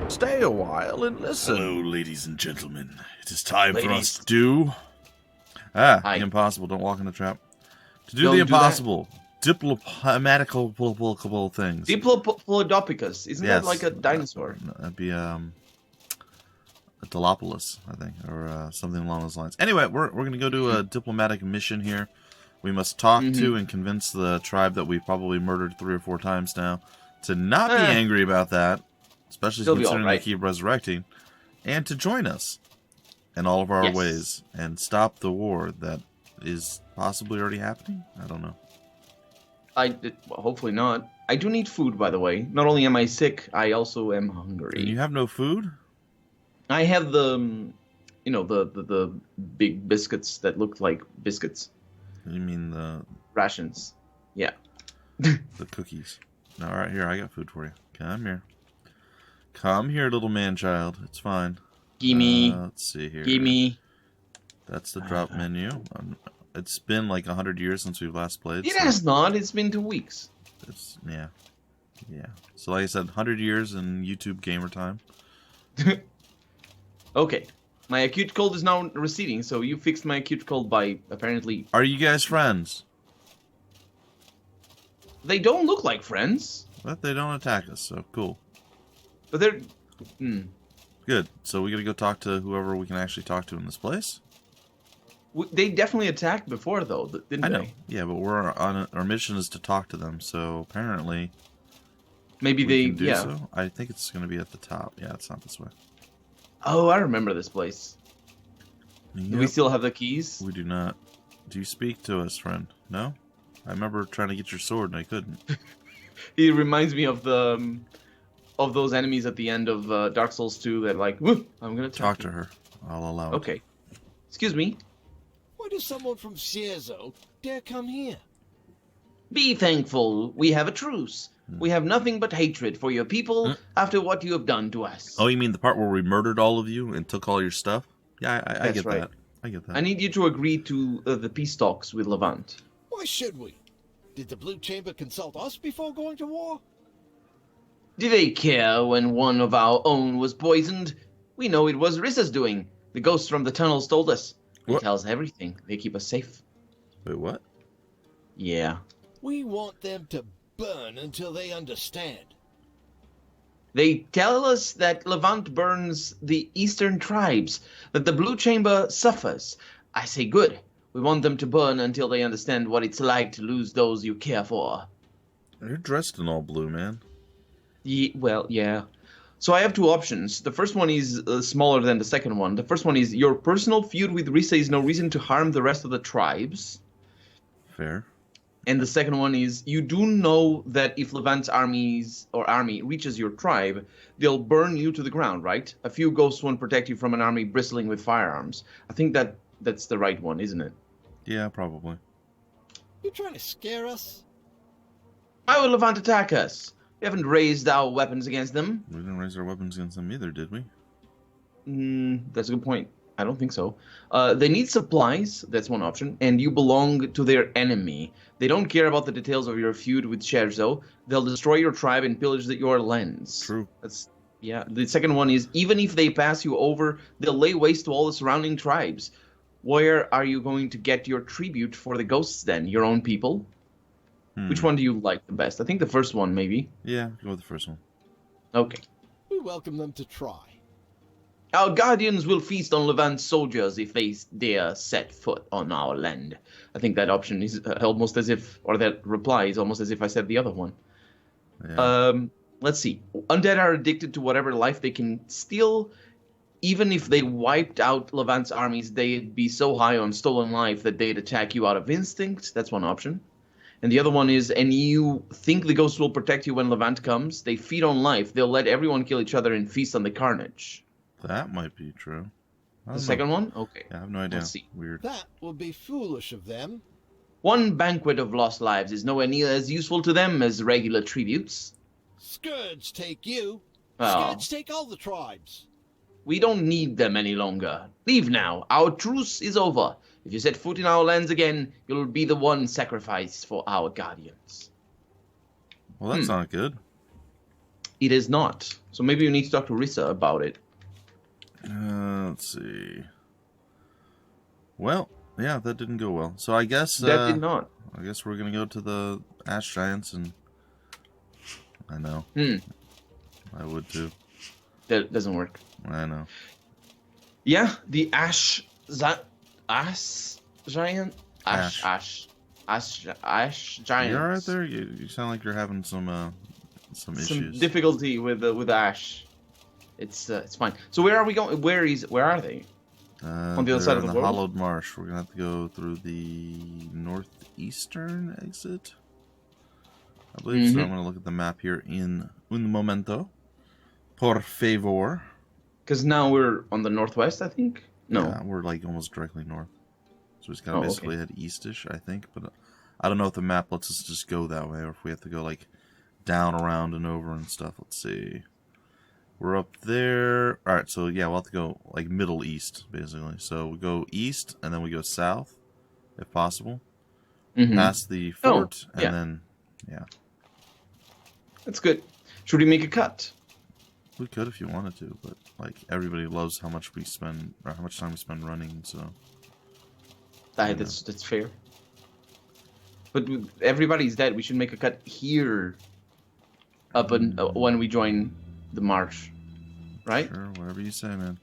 Stay a while and listen. Hello, ladies and gentlemen. It is time for us Ladies. to do... Hi. The impossible. Don't walk in the trap. To do Don't the do impossible. Diplomatical things. Diplodocus. Isn't that like a dinosaur? That'd be, a Dilopolous, I think, or something along those lines. Anyway, we're going to go do a diplomatic mission here. We must talk to and convince the tribe that we've probably murdered 3 or 4 times now to not be angry about that, especially considering they keep resurrecting, and to join us in all of our ways and stop the war that is possibly already happening. I don't know. Well, hopefully not. I do need food, by the way. Not only am I sick, I also am hungry. And you have no food? I have the, the big biscuits that look like biscuits. You mean the... Rations. Yeah. The cookies. No, all right, here, I got food for you. Come here. Come here, little man-child. It's fine. Gimme. Let's see here. Gimme. That's the drop menu. It's been like 100 years since we've last played. It has not. It's been 2 weeks. Yeah. So like I said, 100 years in YouTube gamer time. Okay. My acute cold is now receding, so you fixed my acute cold by apparently... Are you guys friends? They don't look like friends. But they don't attack us, so cool. But they're... Good. So we gotta go talk to whoever we can actually talk to in this place? They definitely attacked before, though, didn't they? I know. Yeah, but we're on our mission is to talk to them, so apparently... Maybe we they... can do so. I think it's gonna be at the top. Yeah, it's not this way. Oh, I remember this place. Yep. Do we still have the keys? We do not. Do you speak to us, friend? No? I remember trying to get your sword and I couldn't. He reminds me of the of those enemies at the end of Dark Souls 2 that like, whoop, I'm gonna talk to her. I'll allow it. Okay. Excuse me. Why does someone from Cierzo dare come here? Be thankful. We have a truce. We have nothing but hatred for your people after what you have done to us. Oh, you mean the part where we murdered all of you and took all your stuff? Yeah, I get that. I get that. I need you to agree to the peace talks with Levant. Why should we? Did the Blue Chamber consult us before going to war? Do they care when one of our own was poisoned? We know it was Rissa's doing. The ghosts from the tunnels told us. He tells everything. They keep us safe. Wait, what? Yeah. We want them to burn until they understand. They tell us that Levant burns the eastern tribes, that the Blue Chamber suffers. I say good. We want them to burn until they understand what it's like to lose those you care for. You're dressed in all blue, man. Well, yeah. So I have 2 options. The first one is smaller than the second one. The first one is your personal feud with Rissa is no reason to harm the rest of the tribes. Fair. And the second one is, you do know that if Levant's army reaches your tribe, they'll burn you to the ground, right? A few ghosts won't protect you from an army bristling with firearms. I think that's the right one, isn't it? Yeah, probably. You trying to scare us? Why would Levant attack us? We haven't raised our weapons against them. We didn't raise our weapons against them either, did we? That's a good point. I don't think so. They need supplies. That's one option. And you belong to their enemy. They don't care about the details of your feud with Scherzo. They'll destroy your tribe and pillage your lands. True. Yeah. The second one is, even if they pass you over, they'll lay waste to all the surrounding tribes. Where are you going to get your tribute for the ghosts then? Your own people? Which one do you like the best? I think the first one, maybe. Yeah, go with the first one. Okay. We welcome them to try. Our guardians will feast on Levant's soldiers if they dare set foot on our land. I think that option is almost as if, or that reply is almost as if I said the other one. Yeah. Let's see. Undead are addicted to whatever life they can steal. Even if they wiped out Levant's armies, they'd be so high on stolen life that they'd attack you out of instinct. That's one option. And the other one is, and you think the ghosts will protect you when Levant comes? They feed on life. They'll let everyone kill each other and feast on the carnage. That might be true. The second one? Okay. Yeah, I have no idea. Let's see. Weird. That would be foolish of them. One banquet of lost lives is nowhere near as useful to them as regular tributes. Scourge take you. Oh. Scourge take all the tribes. We don't need them any longer. Leave now. Our truce is over. If you set foot in our lands again, you'll be the one sacrificed for our guardians. Well, that's not good. It is not. So maybe you need to talk to Risa about it. Let's see. Well, yeah, that didn't go well. So I guess That did not. I guess we're gonna go to the Ash Giants, and I know. I would too. That doesn't work. I know. Yeah, the Ash Giant. Ash Giant. You alright there? You sound like you're having some issues. Some difficulty with Ash. It's fine. So where are we going? Where are they? On the other side of the world? Hollowed Marsh. We're gonna have to go through the northeastern exit, I believe. So I'm gonna look at the map here in un momento. Por favor. Because now we're on the northwest, I think. No, Yeah, we're like almost directly north. So we just gotta basically head eastish, I think. But I don't know if the map lets us just go that way, or if we have to go like down, around, and over and stuff. Let's see. We're up there. Alright, so yeah, we'll have to go like middle east, basically. So we go east, and then we go south, if possible. Past the fort, and then, yeah. That's good. Should we make a cut? We could if you wanted to, but like everybody loves how much we spend, or how much time we spend running, so. That's fair. But everybody's dead. We should make a cut here. Up when we join the march, right? Sure, whatever you say, man.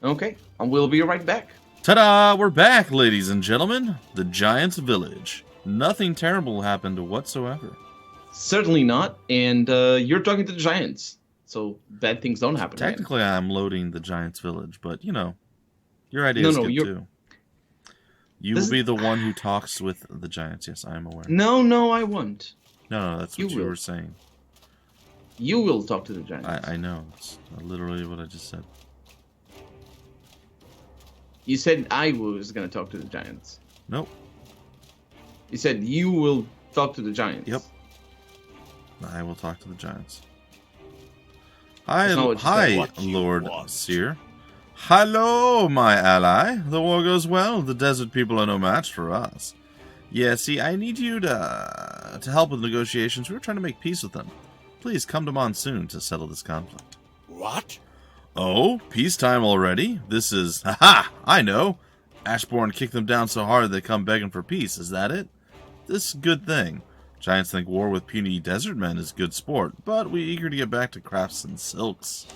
Okay, and we'll be right back. Ta-da! We're back, ladies and gentlemen. The Giants' Village. Nothing terrible happened whatsoever. Certainly not. And you're talking to the Giants, so bad things don't happen. Technically, I'm loading the Giants' Village, but you know, your idea is good too. You will be the one who talks with the Giants. Yes, I am aware. No, I won't. No, that's what you were saying. You will talk to the Giants. I know. It's literally what I just said. You said I was going to talk to the Giants. Nope. You said you will talk to the Giants. Yep. I will talk to the Giants. Hi, Lord Seer. Hello, my ally. The war goes well. The desert people are no match for us. Yeah, see, I need you to help with negotiations. We're trying to make peace with them. Please come to Monsoon to settle this conflict. What? Oh, peacetime already? This is... Ha-ha! I know! Ashbourne kicked them down so hard they come begging for peace. Is that it? This is a good thing. Giants think war with puny desert men is good sport, but we eager to get back to crafts and silks.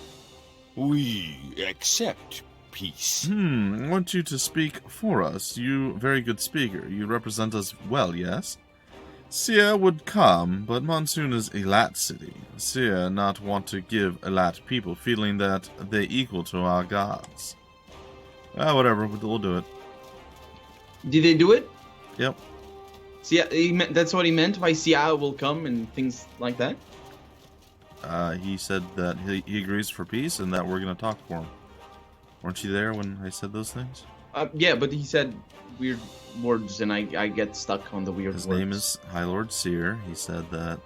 We accept peace. I want you to speak for us. You very good speaker. You represent us well, yes? Seer would come, but Monsoon is Elat city. Seer not want to give Elat people feeling that they equal to our gods. Whatever, we'll do it. Did they do it? Yep. See, that's what he meant by Sia will come and things like that? He said that he agrees for peace and that we're going to talk for him. Weren't you there when I said those things? Yeah, but he said weird words and I get stuck on the weird words. His name is High Lord Seer. He said that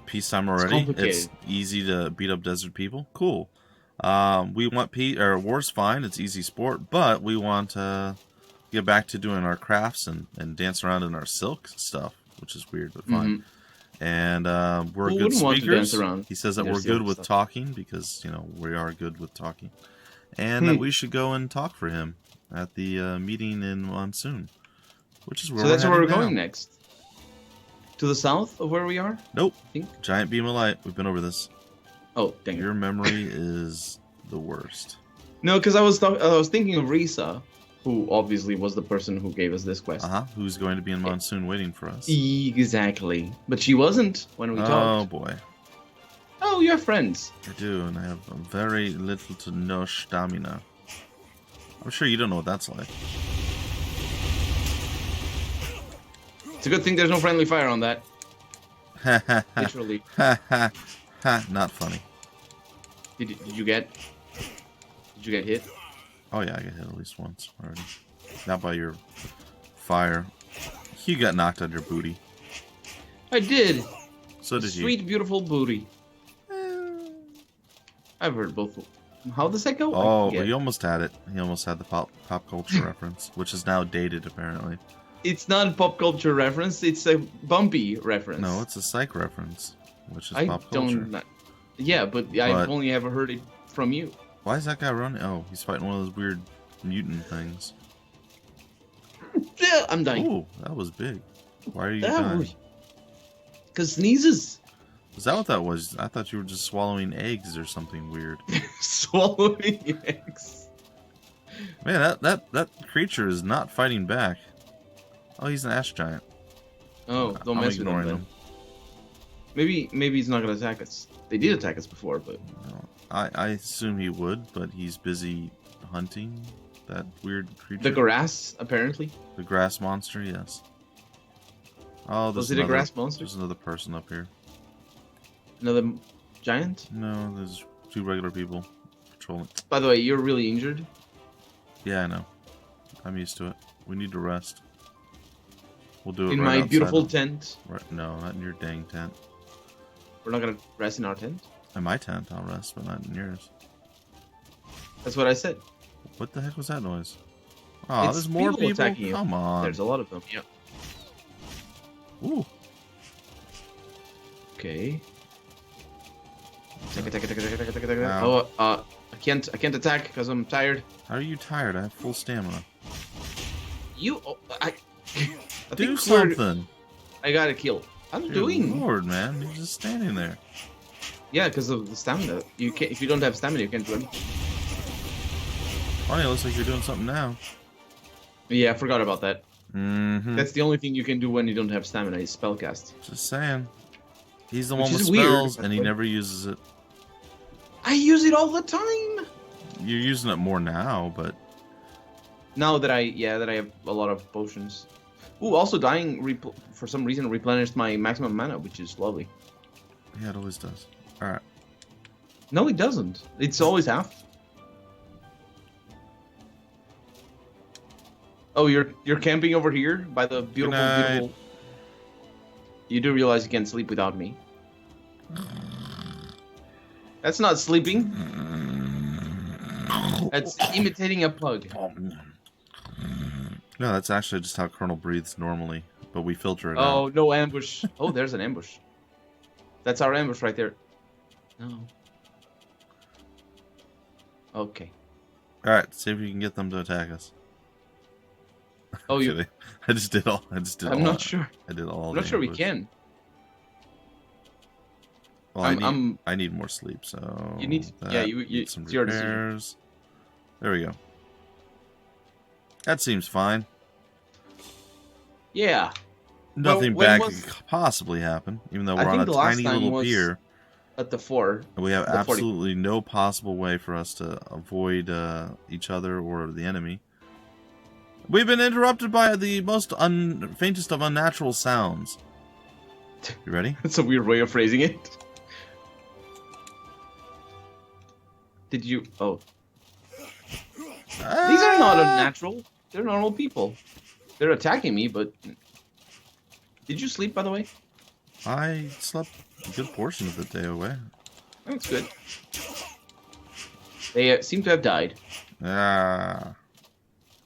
peacetime already. It's easy to beat up desert people. Cool. We want peace, or war's fine. It's easy sport, but we want to get back to doing our crafts and dance around in our silk stuff, which is weird but fun. And we're good speakers. He says that we're good with talking because, you know, we are good with talking. And that we should go and talk for him at the meeting in Monsoon, which is where that's where we're going next. To the south of where we are? Nope. I think? Giant beam of light. We've been over this. Oh, dang it. Your memory is the worst. No, because I was thinking of Risa, who obviously was the person who gave us this quest. Who's going to be in Monsoon waiting for us. Exactly. But she wasn't when we talked. Oh, boy. Oh, you're friends. I do, and I have very little to no stamina. I'm sure you don't know what that's like. It's a good thing there's no friendly fire on that. Literally. Not funny. Did you get hit? Oh yeah, I got hit at least once already. Not by your fire. You got knocked on your booty. I did. So did you. Sweet, beautiful booty. I've heard both. How does that go? Oh, but you almost had it. He almost had the pop culture reference, which is now dated apparently. It's not a pop culture reference. It's a bumpy reference. No, it's a psych reference. which is I pop culture. don't. Yeah, but I've only ever heard it from you. Why is that guy running? Oh, he's fighting one of those weird mutant things. Yeah, I'm dying. Ooh, that was big. Why are you dying? Because sneezes. Is that what that was? I thought you were just swallowing eggs or something weird. Swallowing eggs. Man, that creature is not fighting back. Oh, he's an ash giant. Oh, don't I'm mess with him, ignoring then. him. Maybe he's not gonna attack us. They did attack us before, but No, I assume he would, but he's busy hunting that weird creature. the grass apparently. The grass monster, yes. Oh, Was it a grass monster? There's another person up here. Another giant? No, there's 2 regular people patrolling. By the way, you're really injured. Yeah, I know. I'm used to it. We need to rest. We'll do it In right my outside beautiful of- tent. Right, no, not in your dang tent. We're not gonna rest in our tent. In my tent, I'll rest, but not in yours. That's what I said. What the heck was that noise? Oh, It's there's more people people. attacking you. Come on. There's a lot of them. Yeah. Ooh. Okay. Attack. Ow. Oh, I can't attack because I'm tired. How are you tired? I have full stamina. I Do think something. I got a kill. I'm Good doing. Lord, man, you're just standing there. Yeah, because of the stamina. You can't. If you don't have stamina, you can't run. Funny, it looks like you're doing something now. Yeah, I forgot about that. Mm-hmm. That's the only thing you can do when you don't have stamina is spellcast. Just saying. He's the Which one with is weird, spells, but- and he never uses it. I use it all the time. You're using it more now, but Now that I have a lot of potions. Ooh, also dying for some reason replenished my maximum mana, which is lovely. yeah, it always does. All right. No, it doesn't. It's always half. Oh, you're camping over here by the beautiful, night. beautiful. You do realize you can't sleep without me. That's not sleeping. That's imitating a pug. No, that's actually just how Colonel breathes normally, but we filter it out. Oh, no ambush. Oh, there's an ambush. That's our ambush right there. No. Okay. All right, see if you can get them to attack us. Oh, you. Kidding. I just did all. I'm not sure. I did all. I'm the not sure we ambush. can. Well, I need more sleep, so You need- that, yeah, you- need some it's your decision. repairs. There we go. That seems fine. Yeah. Nothing when bad was- could possibly happen, even though I we're on think a the last tiny time little was pier. At the 4. And we have the 40 absolutely no possible way for us to avoid each other or the enemy. We've been interrupted by the most faintest of unnatural sounds. You ready? That's a weird way of phrasing it. Did you? Oh, these are not unnatural. They're normal people. They're attacking me, but did you sleep, by the way? I slept a good portion of the day away. That's good. They seem to have died. Ah.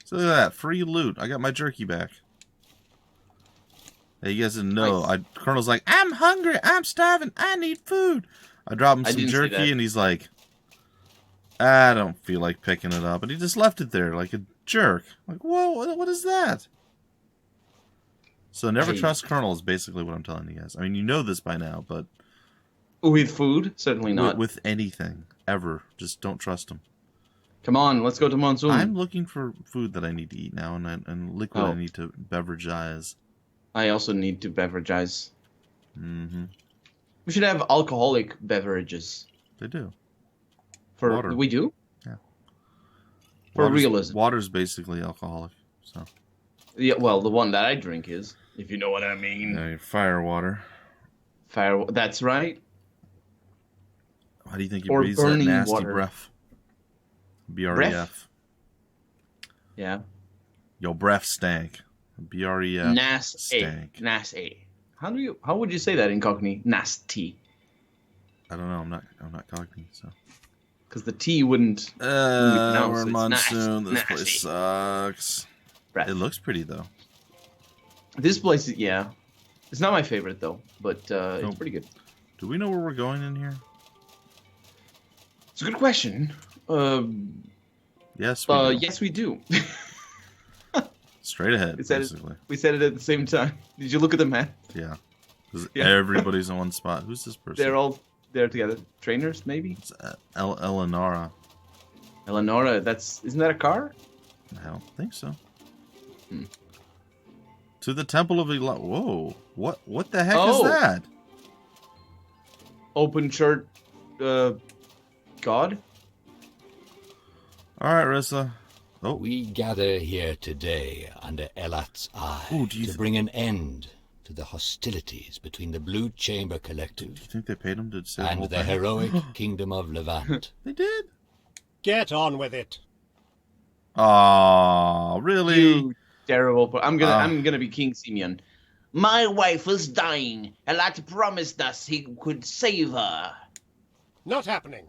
So look at that. Free loot. I got my jerky back. Hey, you guys didn't know. Nice. Colonel's like, I'm hungry. I'm starving. I need food. I drop him I some didn't see that. jerky, and he's like, I don't feel like picking it up. And he just left it there like a jerk. Like, whoa, what is that? So never Hey. trust Colonel is basically what I'm telling you guys. I mean, you know this by now, but With food? Certainly not. with anything, ever, just don't trust him. Come on, let's go to Monsoon. I'm looking for food that I need to eat now, and liquid Oh. I need to beveragize. I also need to beveragize. Mm-hmm. We should have alcoholic beverages. They do. For Water. we do? Yeah. For realism. Water's basically alcoholic, so. Yeah, well, the one that I drink is, if you know what I mean. Fire water. Fire. That's right. How do you think he Or breathes that burning nasty water. breath? BREF. Breath? Yeah. Yo, breath stank. BREF. Nasty. stank. Nasty. How would you say that in Cockney? Nasty. I don't know. I'm not Cockney, so. Because the T wouldn't. pronounce We're in it. Monsoon. Nasty. This place sucks. Breath. It looks pretty though. This place, yeah. It's not my favorite though, but it's pretty good. Do we know where we're going in here? It's a good question. Yes, we do. Yes, we do. Straight ahead, We said basically. We said it at the same time. Did you look at the map? Yeah. Because Yeah. everybody's in one spot. Who's this person? They're all there together. Trainers, maybe? It's Eleonora. Eleonora, isn't that a car? I don't think so. Hmm. To the Temple of Eli. Whoa. What the heck is Oh. that? Open church, God? Alright, Rissa. Oh. We gather here today under Elat's eye Ooh, do you to bring an end to the hostilities between the Blue Chamber Collective Do you think they paid him to say the and whole the thing? heroic Kingdom of Levant. They did? Get on with it. Aw, really? You terrible. I'm gonna be King Simeon. My wife was dying. Elat promised us he could save her. Not happening.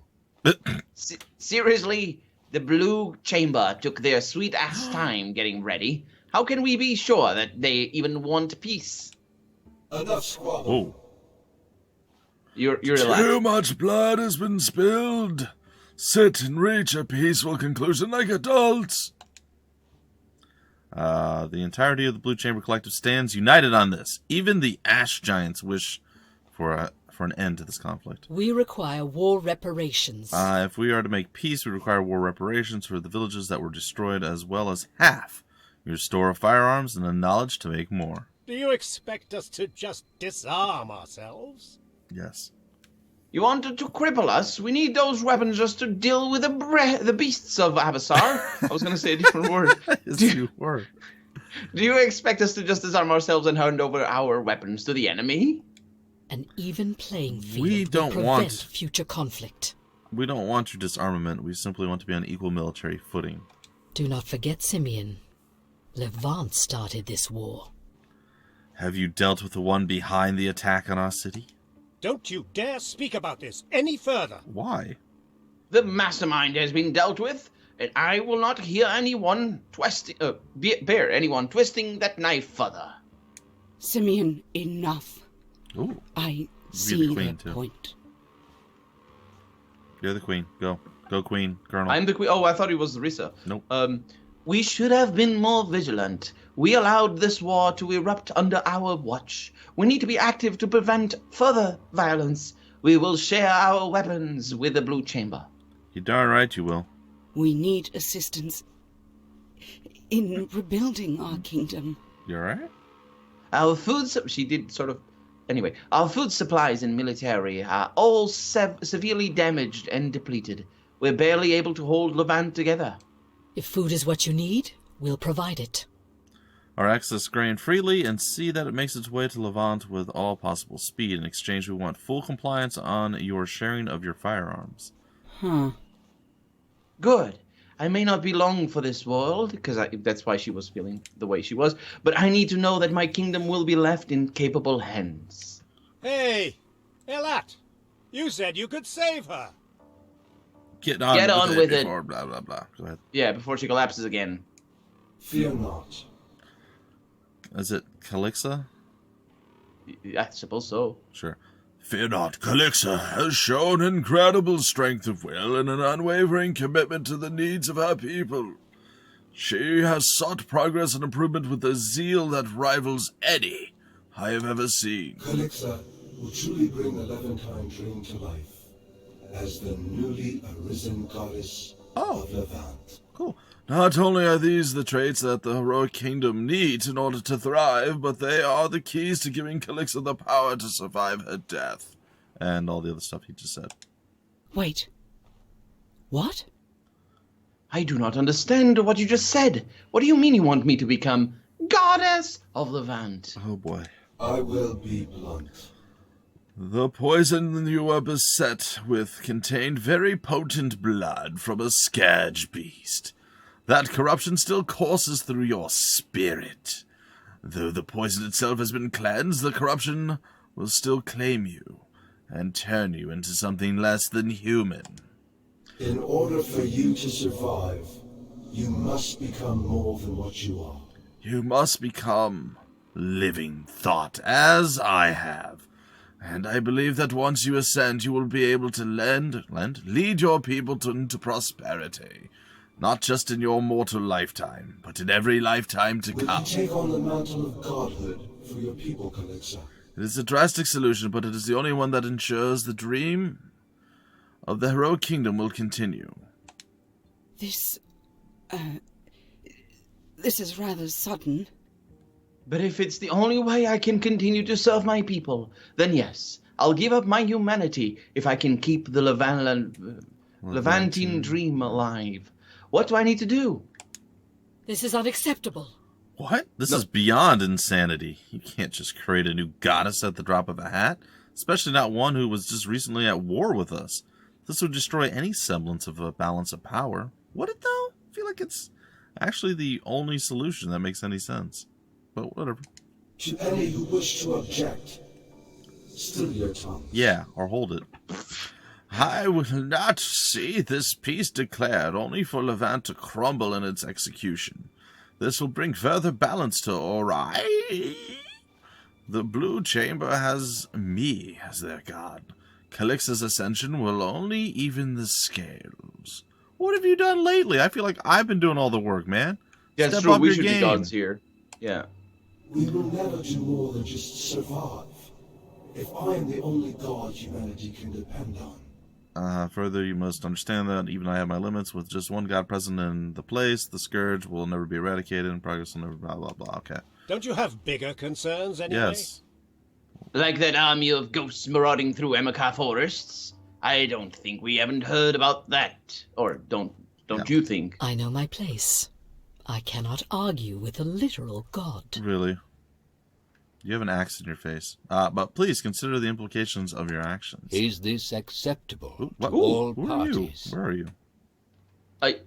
Seriously, the Blue Chamber took their sweet ass time getting ready. How can we be sure that they even want peace? Enough squabble. Oh. You're Too Elat. much blood has been spilled. Sit and reach a peaceful conclusion like adults. The entirety of the Blue Chamber Collective stands united on this. Even the Ash Giants wish for an end to this conflict. We require war reparations. If we are to make peace, we require war reparations for the villages that were destroyed, as well as half your store of firearms and the knowledge to make more. Do you expect us to just disarm ourselves? Yes. You wanted to cripple us? We need those weapons just to deal with the beasts of Abasar. I was going to say a different word. Yes, you were. Do you expect us to just disarm ourselves and hand over our weapons to the enemy? An even playing field We will don't prevent want- future conflict. We don't want your disarmament. We simply want to be on equal military footing. Do not forget, Simeon. Levant started this war. Have you dealt with the one behind the attack on our city? Don't you dare speak about this any further. Why? The mastermind has been dealt with, and I will not hear anyone bear anyone twisting that knife further. Simeon, enough. Ooh, I the see queen, the too. point. you're the queen. Go. Go, queen. Colonel. I'm the queen. Oh, I thought it was Rissa. Nope. We should have been more vigilant. We allowed this war to erupt under our watch. We need to be active to prevent further violence. We will share our weapons with the Blue Chamber. You're darn right you will. We need assistance in rebuilding our kingdom. You alright? Our she did sort of... Anyway, our food supplies and military are all severely damaged and depleted. We're barely able to hold Levant together. If food is what you need, we'll provide it. Our access grain freely and see that it makes its way to Levant with all possible speed. In exchange, we want full compliance on your sharing of your firearms. Huh. Good. I may not be long for this world, because that's why she was feeling the way she was, but I need to know that my kingdom will be left in capable hands. Hey, Elat, you said you could save her. Get on with it. Before blah, blah, blah. Go ahead. Yeah, before she collapses again. Fear not. Is it Calixa? I suppose so. Sure. Fear not, Calixa has shown incredible strength of will and an unwavering commitment to the needs of her people. She has sought progress and improvement with a zeal that rivals any I have ever seen. Calixa will truly bring the Levantine dream to life as the newly arisen goddess of Levant. Cool. Not only are these the traits that the heroic kingdom needs in order to thrive, but they are the keys to giving Calixa the power to survive her death. And all the other stuff he just said. Wait. What? I do not understand what you just said. What do you mean you want me to become goddess of Levant? Oh boy. I will be blunt. The poison you are beset with contained very potent blood from a scourge beast. That corruption still courses through your spirit. Though the poison itself has been cleansed, the corruption will still claim you and turn you into something less than human. In order for you to survive, you must become more than what you are. You must become living thought, as I have. And I believe that once you ascend, you will be able to lead your people into prosperity. Not just in your mortal lifetime, but in every lifetime to Will come. you take on the mantle of godhood for your people, Calixa? It is a drastic solution, but it is the only one that ensures the dream of the heroic kingdom will continue. This is rather sudden. But if it's the only way I can continue to serve my people, then yes, I'll give up my humanity if I can keep the Levantine dream alive. What do I need to do? This is unacceptable. What? This is beyond insanity. You can't just create a new goddess at the drop of a hat, especially not one who was just recently at war with us. This would destroy any semblance of a balance of power. Would it, though? I feel like it's actually the only solution that makes any sense. But whatever. To any who wish to object, still your tongue. Yeah, or hold it. I will not see this peace declared only for Levant to crumble in its execution. This will bring further balance to Ori. The Blue Chamber has me as their god. Calix's ascension will only even the scales. What have you done lately? I feel like I've been doing all the work, man. Yeah, it's Step true. up We your should game. be gods here. Yeah. We will never do more than just survive. If I am the only god humanity can depend on. Further, you must understand that even I have my limits. With just one god present in the place, the scourge will never be eradicated, and progress will never blah, blah, blah. Okay. Don't you have bigger concerns anyway? Yes. Like that army of ghosts marauding through Emeka forests? I don't think we haven't heard about that. Or don't you think? I know my place. I cannot argue with a literal god. Really? You have an axe in your face. But please consider the implications of your actions. Is this acceptable Ooh, to what? all Who are you? parties? Where are you? I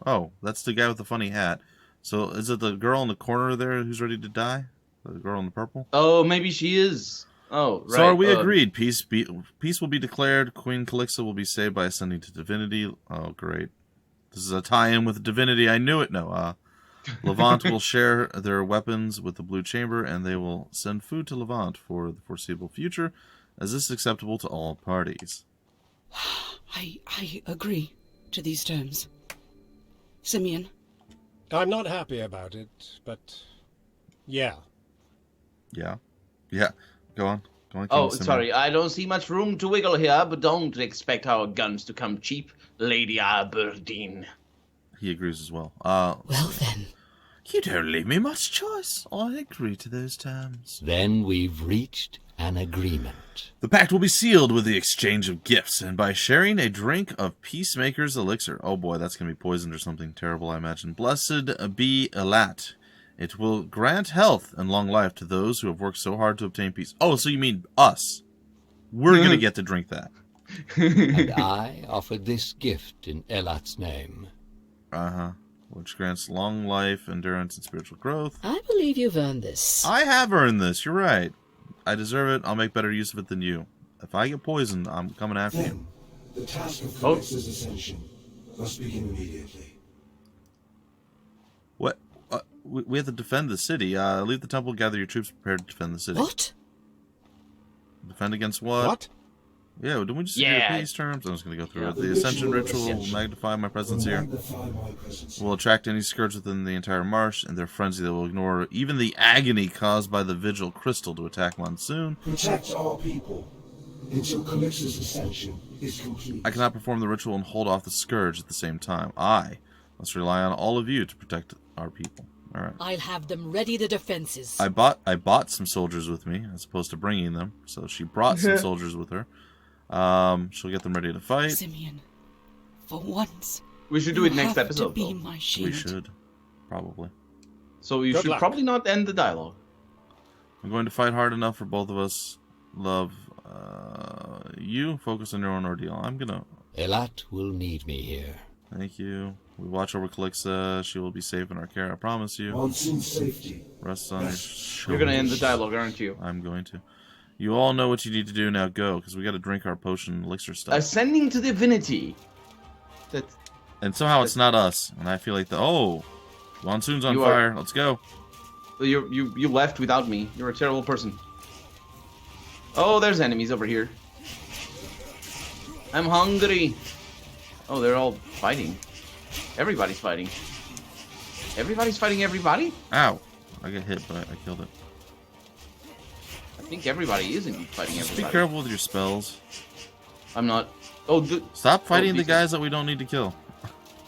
Oh, that's the guy with the funny hat. So is it the girl in the corner there who's ready to die? The girl in the purple? Oh, maybe she is. Oh, right. So are we agreed? Peace will be declared. Queen Calixa will be saved by ascending to divinity. Oh, great. This is a tie-in with divinity. I knew it. No, Levant will share their weapons with the Blue Chamber, and they will send food to Levant for the foreseeable future, as this is acceptable to all parties. I agree to these terms. Simeon, I'm not happy about it, but yeah. Yeah? Yeah. Go on. King Oh, Simeon. sorry. I don't see much room to wiggle here, but don't expect our guns to come cheap, Lady Aberdeen. He agrees as well. Well then, You don't leave me much choice. I agree to those terms. Then we've reached an agreement. The pact will be sealed with the exchange of gifts, and by sharing a drink of Peacemaker's elixir. Oh boy, that's going to be poisoned or something terrible, I imagine. Blessed be Elat. It will grant health and long life to those who have worked so hard to obtain peace. Oh, so you mean us. We're going to get to drink that. And I offered this gift in Elat's name. Uh-huh. Which grants long life, endurance, and spiritual growth. I believe you've earned this. I have earned this. You're right. I deserve it. I'll make better use of it than you. If I get poisoned, I'm coming after you. Then, the task of Calix's ascension must begin immediately. What? We have to defend the city. Leave the temple, gather your troops, prepare to defend the city. What? Defend against what? What? Yeah, didn't we just agree Yeah. peace terms? I'm just going to go through it. The The Ascension ritual ritual of will ascension magnify my presence will here. magnify my presence. Will attract any scourge within the entire marsh, and their frenzy that will ignore even the agony caused by the vigil crystal to attack Monsoon. Protect our people until Calix's ascension is complete. I cannot perform the ritual and hold off the scourge at the same time. I must rely on all of you to protect our people. All right. I'll have them ready the defenses. I bought some soldiers with me as opposed to bringing them. So she brought some soldiers with her. She'll get them ready to fight. Simeon, for once, We should do you it next have episode, to be though. my shield. We should, probably. So you Good should luck. probably not end the dialogue. I'm going to fight hard enough for both of us. Love, you focus on your own ordeal. I'm gonna. Elat will need me here. Thank you. We watch over Calixa. She will be safe in our care. I promise you. Monsoon's safety. Rest on your You're shoulders. gonna end the dialogue, aren't you? I'm going to. You all know what you need to do now. Go, because we got to drink our potion elixir stuff. Ascending to divinity. That's And somehow it's not us. And I feel like Monsoon's on You are- fire. Let's go. you left without me. You're a terrible person. Oh, there's enemies over here. I'm hungry. Oh, they're all fighting. Everybody's fighting. Everybody's fighting everybody? Ow. I got hit, but I killed it. I think everybody isn't fighting Just everybody. be careful with your spells. I'm not. Oh, Stop fighting the these guys that we don't need to kill.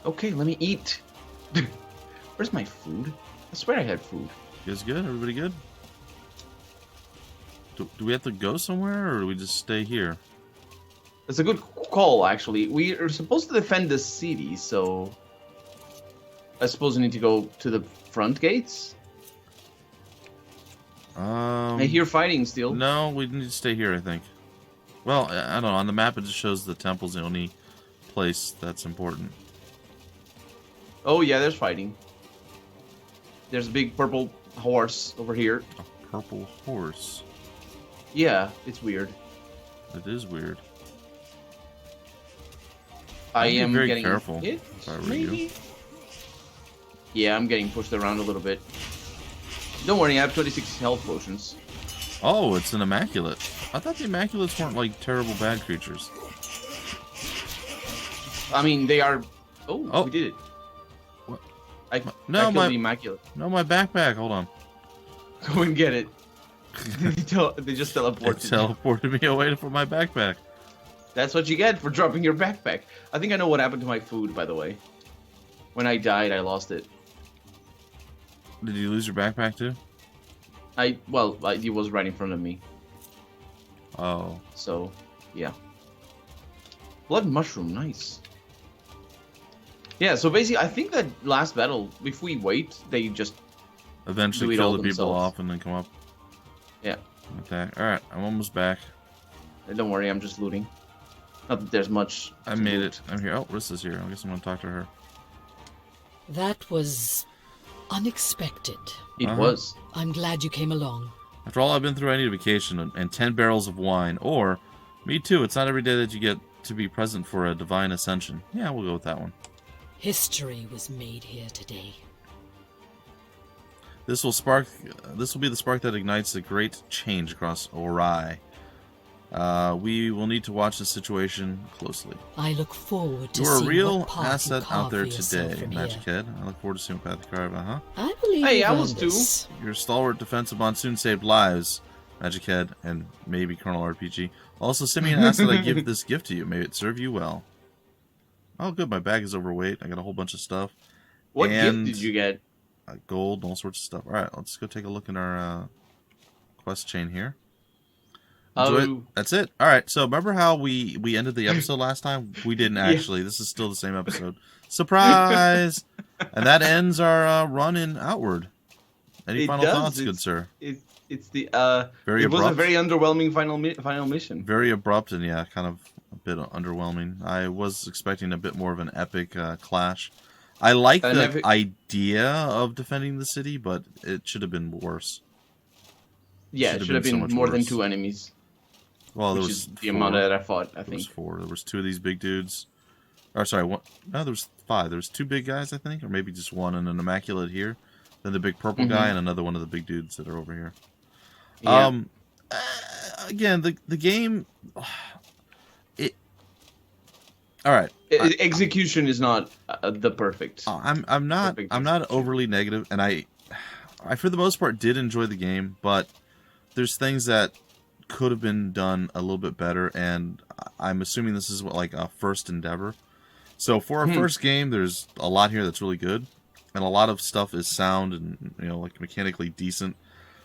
Okay, let me eat. Where's my food? I swear I had food. You guys good? Everybody good? Do we have to go somewhere, or do we just stay here? That's a good call, actually. We are supposed to defend the city, so I suppose we need to go to the front gates. I hear fighting still. No, we need to stay here, I think. Well, I don't know. On the map, it just shows the temple's the only place that's important. Oh, yeah, there's fighting. There's a big purple horse over here. A purple horse. Yeah, it's weird. It is weird. I I'd be am very getting careful hit, if I were maybe? you. Yeah, I'm getting pushed around a little bit. Don't worry, I have 26 health potions. Oh, it's an immaculate. I thought the immaculates weren't like terrible bad creatures. I mean, they are... Oh, Oh. we did it. What? I No, killed my- the Immaculate. No, my backpack. Hold on. Go and get it. They just It teleported. teleported me away from my backpack. That's what you get for dropping your backpack. I think I know what happened to my food, by the way. When I died, I lost it. Did you lose your backpack too? Well, it was right in front of me. Oh. So, yeah. Blood mushroom, nice. Yeah, so basically, I think that last battle, if we wait, they just... Eventually Do it all kill the people themselves. off and then come up. Yeah. Attack. Alright, I'm almost back. Don't worry, I'm just looting. Not that there's much. I to made loot. it. I'm here. Oh, Rissa's here. I guess I'm gonna talk to her. That was unexpected. It Uh-huh. was. I'm glad you came along. After all I've been through, I need a vacation and 10 barrels of wine. Or, me too, it's not every day that you get to be present for a divine ascension. Yeah, we'll go with that one. History was made here today. This will be the spark that ignites a great change across Ori. We will need to watch the situation closely. I look forward to You're a seeing real what path you asset carve out there for yourself today, from Magic here. Head. I look forward to seeing what path you carve, huh? I believe Hey, you've I was earned too. this. Your stalwart defense of Monsoon saved lives, Magic Head, and maybe Colonel RPG. Also, Simeon asked that I give this gift to you. May it serve you well. Oh, good. My bag is overweight. I got a whole bunch of stuff. What And- gift did you get? Gold and all sorts of stuff. All right, let's go take a look in our quest chain here. Enjoy it. Oh, That's it. All right. So remember how we ended the episode last time? We didn't actually. This is still the same episode. Surprise! And that ends our run in Outward. Any It final does. thoughts, good It's- sir? it's the Very It was a abrupt. very underwhelming final mission. Very abrupt and yeah, kind of a bit underwhelming. I was expecting a bit more of an epic clash. I like An the epic- idea of defending the city, but it should have been worse. Yeah, it should have so been much more than worse. 2 enemies, Well, there which was is the amount that I fought. I There was think. 4. There was 2 of these big dudes. Or sorry, one. No, there was 5. There was 2 big guys, I think, or maybe just one, and an immaculate here. Then the big purple guy, and another one of the big dudes that are over here. Yeah. Again, the game. It. All right. Execution is not the perfect. I'm not Perfect overly negative, and I for the most part did enjoy the game, but there's things that could have been done a little bit better, and I'm assuming this is what like a first endeavor. So for our first game, there's a lot here that's really good, and a lot of stuff is sound and like mechanically decent.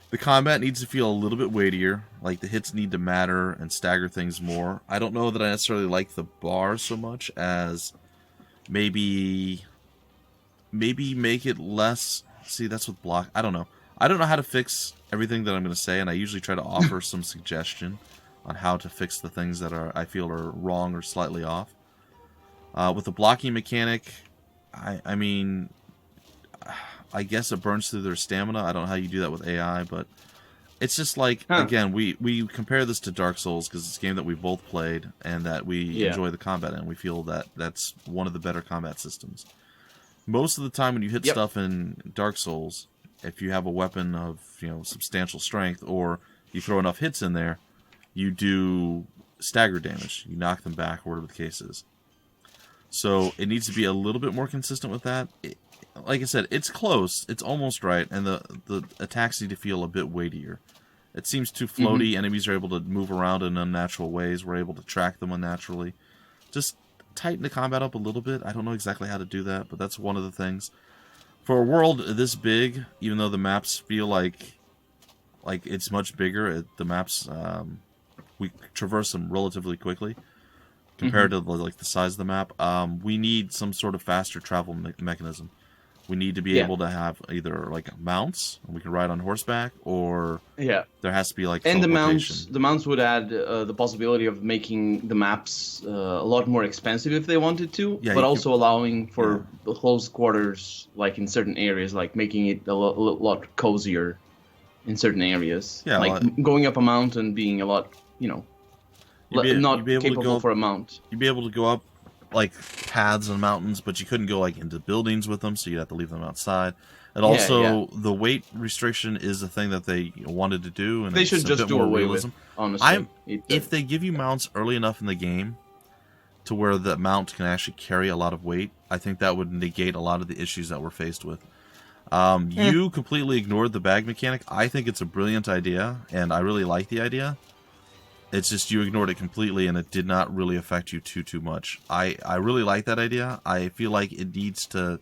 The combat needs to feel a little bit weightier, like the hits need to matter and stagger things more. I don't know that I necessarily like the bar so much as maybe make it less. See, that's with block. I don't know. I don't know how to fix everything that I'm going to say, and I usually try to offer some suggestion on how to fix the things that I feel are wrong or slightly off. With the blocking mechanic, I mean, I guess it burns through their stamina. I don't know how you do that with AI, but it's just like, again, we compare this to Dark Souls because it's a game that we both played and that we enjoy the combat in. We feel that that's one of the better combat systems. Most of the time when you hit stuff in Dark Souls, if you have a weapon of substantial strength or you throw enough hits in there, you do stagger damage. You knock them back, or whatever the case is. So it needs to be a little bit more consistent with that. Like I said, it's close. It's almost right, and the attacks need to feel a bit weightier. It seems too floaty. Enemies are able to move around in unnatural ways. We're able to track them unnaturally. Just tighten the combat up a little bit. I don't know exactly how to do that, but that's one of the things. For a world this big, even though the maps feel like it's much bigger, the maps, we traverse them relatively quickly compared to like the size of the map. We need some sort of faster travel mechanism. We need to be able to have either like mounts, and we can ride on horseback, or there has to be like and teleportation. the mounts would add the possibility of making the maps a lot more expensive if they wanted to, but also allowing for close quarters, like in certain areas, like making it a lot cozier in certain areas. Yeah, like going up a mountain being a lot, not capable for a mount. You'd be able to go up like paths and mountains, but you couldn't go like into buildings with them, so you'd have to leave them outside. And also, the weight restriction is a thing that they wanted to do, and they should just do away with. Honestly, if they give you mounts early enough in the game to where the mount can actually carry a lot of weight, I think that would negate a lot of the issues that we're faced with. You completely ignored the bag mechanic. I think it's a brilliant idea, and I really like the idea. It's just you ignored it completely, and it did not really affect you too much. I really like that idea. I feel like it needs to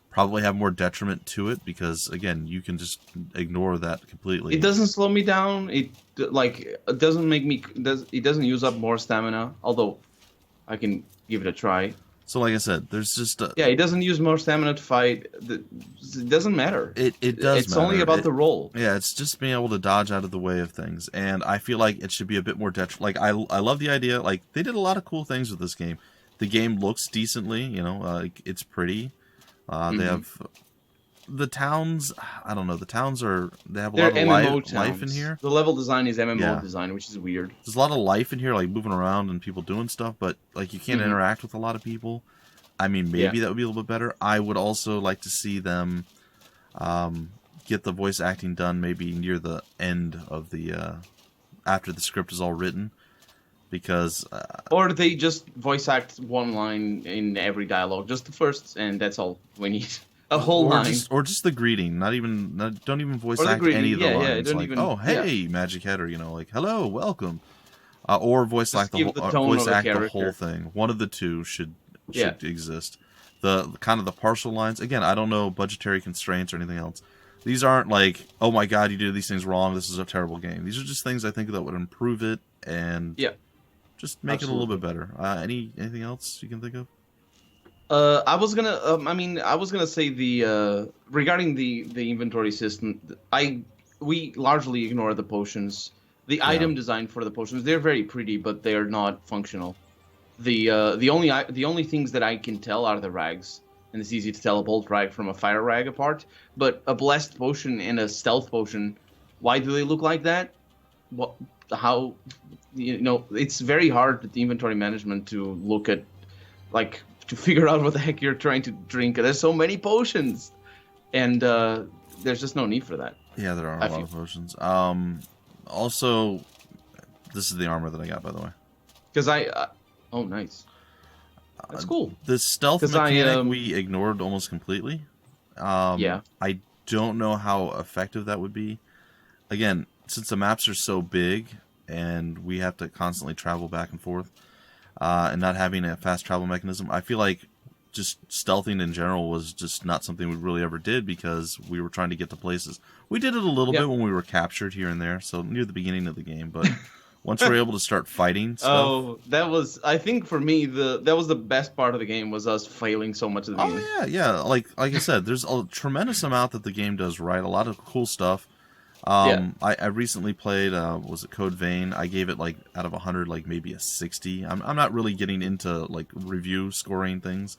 probably have more detriment to it, because again, you can just ignore that completely. It doesn't slow me down. It doesn't make me. It doesn't use up more stamina. Although I can give it a try. So like I said, there's just it doesn't use more stamina to fight. It doesn't matter. It does. It's only about the roll. Yeah, it's just being able to dodge out of the way of things, and I feel like it should be a bit more Like I love the idea. Like they did a lot of cool things with this game. The game looks decently. Like it's pretty. They have the towns. I don't know. The towns they have a lot of life in here. The level design is MMO design, which is weird. There's a lot of life in here, like moving around and people doing stuff, but like you can't interact with a lot of people. I mean, maybe that would be a little bit better. I would also like to see them get the voice acting done maybe near the end of the after the script is all written, because or they just voice act one line in every dialogue, just the first, and that's all we need. A whole line, just the greeting. Don't even voice act any of the lines. Don't like, even, oh hey, Magic Head, or like hello, welcome, or voice act the whole thing. One of the two should exist. The kind of the partial lines. Again, I don't know budgetary constraints or anything else. These aren't like, oh my god, you did these things wrong, this is a terrible game. These are just things I think that would improve it and just make it a little bit better. Anything else you can think of? I was gonna say regarding the inventory system. We largely ignore the potions. The item design for the potions, they're very pretty, but they are not functional. The only things that I can tell are the rags, and it's easy to tell a bolt rag from a fire rag apart. But a blessed potion and a stealth potion, why do they look like that? What? How? It's very hard with the inventory management to look at, like, to figure out what the heck you're trying to drink. There's so many potions, and there's just no need for that. Yeah, there are a lot of potions. Also, this is the armor that I got, by the way. Because oh, nice. That's cool. The stealth mechanic we ignored almost completely. I don't know how effective that would be. Again, since the maps are so big and we have to constantly travel back and forth, and not having a fast travel mechanism, I feel like just stealthing in general was just not something we really ever did, because we were trying to get to places. We did it a little bit when we were captured here and there, so near the beginning of the game, but once we're able to start fighting stuff... Oh, that was, I think for me, that was the best part of the game, was us failing so much at the beginning. Oh, yeah. Like I said, there's a tremendous amount that the game does right, a lot of cool stuff. I recently played, was it Code Vein? I gave it, like, out of 100, like, maybe a 60. I'm not really getting into, like, review scoring things,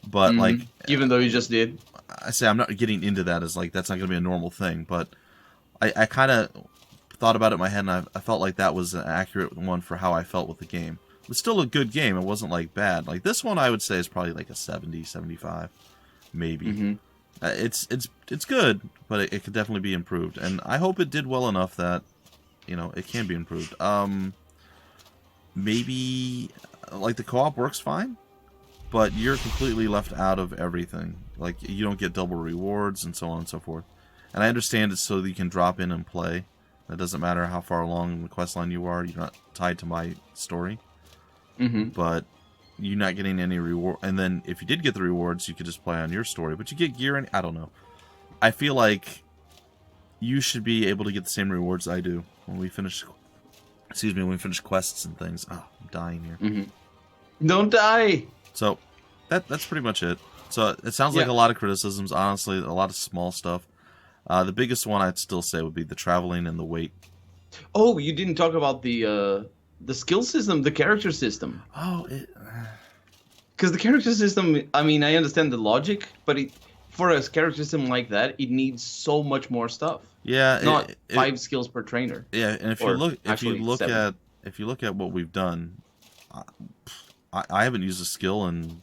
but, like... Even though you just did? I say I'm not getting into that as, like, that's not going to be a normal thing, but I kind of thought about it in my head, and I felt like that was an accurate one for how I felt with the game. It was still a good game. It wasn't, like, bad. Like, this one I would say is probably, like, a 70, 75, maybe. It's good, but it could definitely be improved, and I hope it did well enough that you know, it can be improved. Maybe like the co-op works fine, but you're completely left out of everything. Like, you don't get double rewards and so on and so forth. And I understand it's so that you can drop in and play. It doesn't matter how far along in the quest line you are. You're not tied to my story. But you're not getting any reward. And then if you did get the rewards, you could just play on your story. But you get gear and I don't know. I feel like you should be able to get the same rewards I do when we finish. Excuse me, when we finish quests and things. Oh, I'm dying here. Don't die. So that's pretty much it. So it sounds like a lot of criticisms. Honestly, a lot of small stuff. The biggest one I'd still say would be the traveling and the wait. Oh, you didn't talk about the skill system, the character system. Oh, because the character system, I mean, I understand the logic, but for a character system like that, it needs so much more stuff. Yeah, not 5 skills per trainer. Yeah, and if you look at what we've done, I haven't used a skill and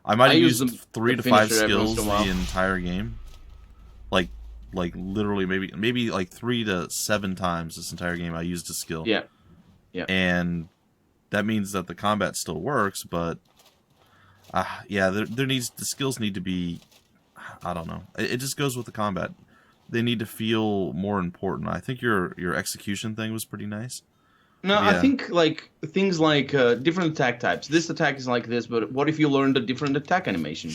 I might have used 3 to 5 skills the entire game. Like literally maybe like 3 to 7 times this entire game I used a skill. Yeah. And that means that the combat still works, but the skills need to be, I don't know. It just goes with the combat. They need to feel more important. I think your execution thing was pretty nice. No, yeah. I think like things like different attack types. This attack is like this, but what if you learned a different attack animation?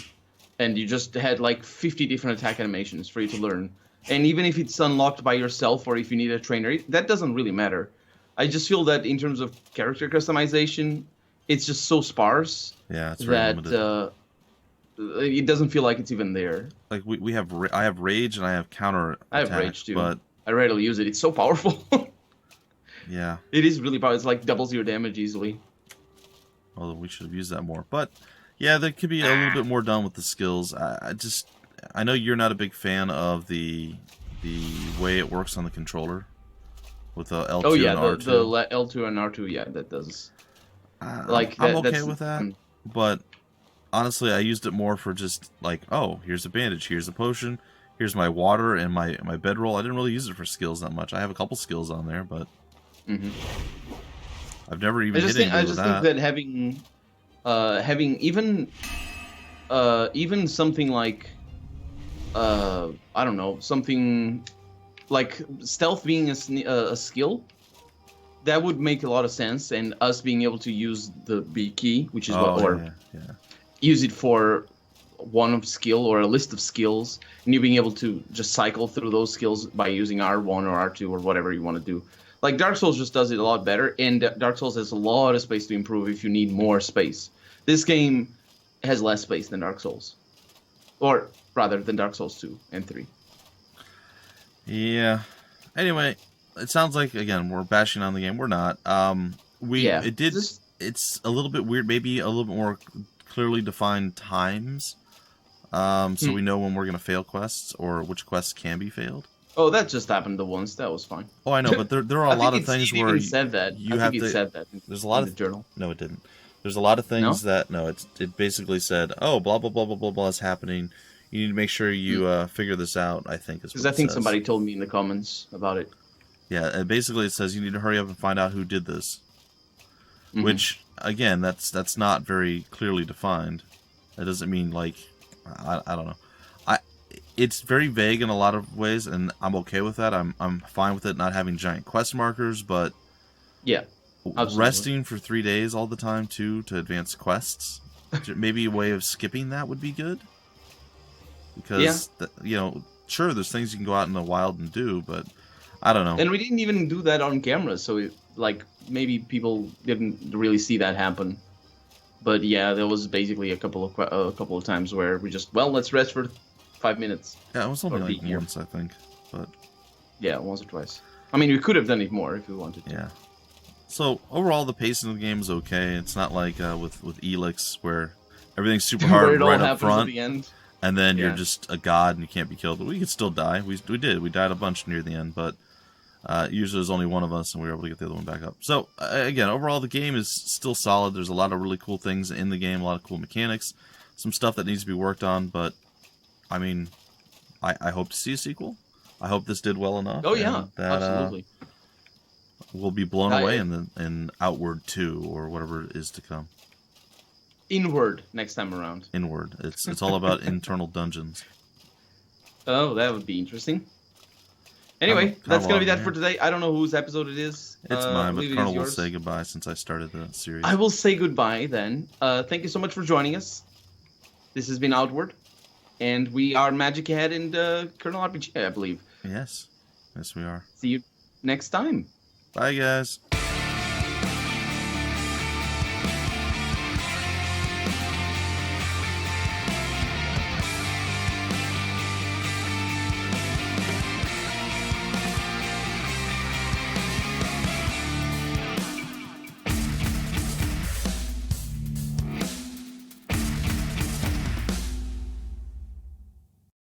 And you just had like 50 different attack animations for you to learn. And even if it's unlocked by yourself or if you need a trainer, that doesn't really matter. I just feel that in terms of character customization, it's just so sparse it's very limited. It doesn't feel like it's even there. Like I have rage and I have counter. I have rage too, but I rarely use it. It's so powerful. Yeah, it is really powerful. It's like doubles your damage easily. Although we should have used that more, but yeah, there could be a little bit more done with the skills. I know you're not a big fan of the way it works on the controller with the L2 and R2. The L2 and R2, yeah, that does. I'm okay with that, but honestly, I used it more for just like, oh, here's a bandage, here's a potion, here's my water and my bedroll. I didn't really use it for skills that much. I have a couple skills on there, but I've never even hit anybody with that. I just think that having even something like I don't know, something like stealth being a skill, that would make a lot of sense, and us being able to use the B key, which is use it for one of skill or a list of skills, and you being able to just cycle through those skills by using R1 or R2 or whatever you want to do. Like Dark Souls just does it a lot better, and Dark Souls has a lot of space to improve if you need more space. This game has less space than Dark Souls, or rather than Dark Souls 2 and 3. Yeah. Anyway, it sounds like again we're bashing on the game. We're not. It's a little bit weird. Maybe a little bit more clearly defined times, so we know when we're gonna fail quests or which quests can be failed. Oh, that just happened the once. That was fine. Oh, I know, but there are a lot of things where you said that. You have to. Said that there's a lot of the journal. No, it didn't. There's a lot of things it basically said, oh, blah blah blah blah blah blah is happening. You need to make sure you figure this out. I think is because I think somebody told me in the comments about it. Yeah, and basically it says you need to hurry up and find out who did this. Which again, that's not very clearly defined. That doesn't mean like I don't know. It's very vague in a lot of ways, and I'm okay with that. I'm fine with it not having giant quest markers, but yeah, absolutely. Resting for 3 days all the time too to advance quests. Maybe a way of skipping that would be good. Because sure, there's things you can go out in the wild and do, but I don't know. And we didn't even do that on camera, so maybe people didn't really see that happen. But yeah, there was basically a couple of times where we just let's rest for 5 minutes. Yeah, it was only like once, I think. But yeah, once or twice. I mean, we could have done it more if we wanted to. Yeah. So overall, the pacing of the game is okay. It's not like with Elix where everything's super hard right up front, at the end. And then you're just a god and you can't be killed. But we could still die. We did. We died a bunch near the end, but usually there's only one of us, and we were able to get the other one back up. So again, overall, the game is still solid. There's a lot of really cool things in the game, a lot of cool mechanics, some stuff that needs to be worked on, but I mean, I hope to see a sequel. I hope this did well enough. Oh yeah, absolutely. will be blown away in Outward 2 or whatever it is to come. Inward next time around. Inward. It's all about internal dungeons. Oh, that would be interesting. Anyway, that's going to be that for today. I don't know whose episode it is. It's mine, but Leave it Colonel is will yours. say goodbye since I started the series. I will say goodbye then. Thank you so much for joining us. This has been Outward. And we are Magic Ahead and Colonel RPG, I believe. Yes. Yes, we are. See you next time. Bye, guys.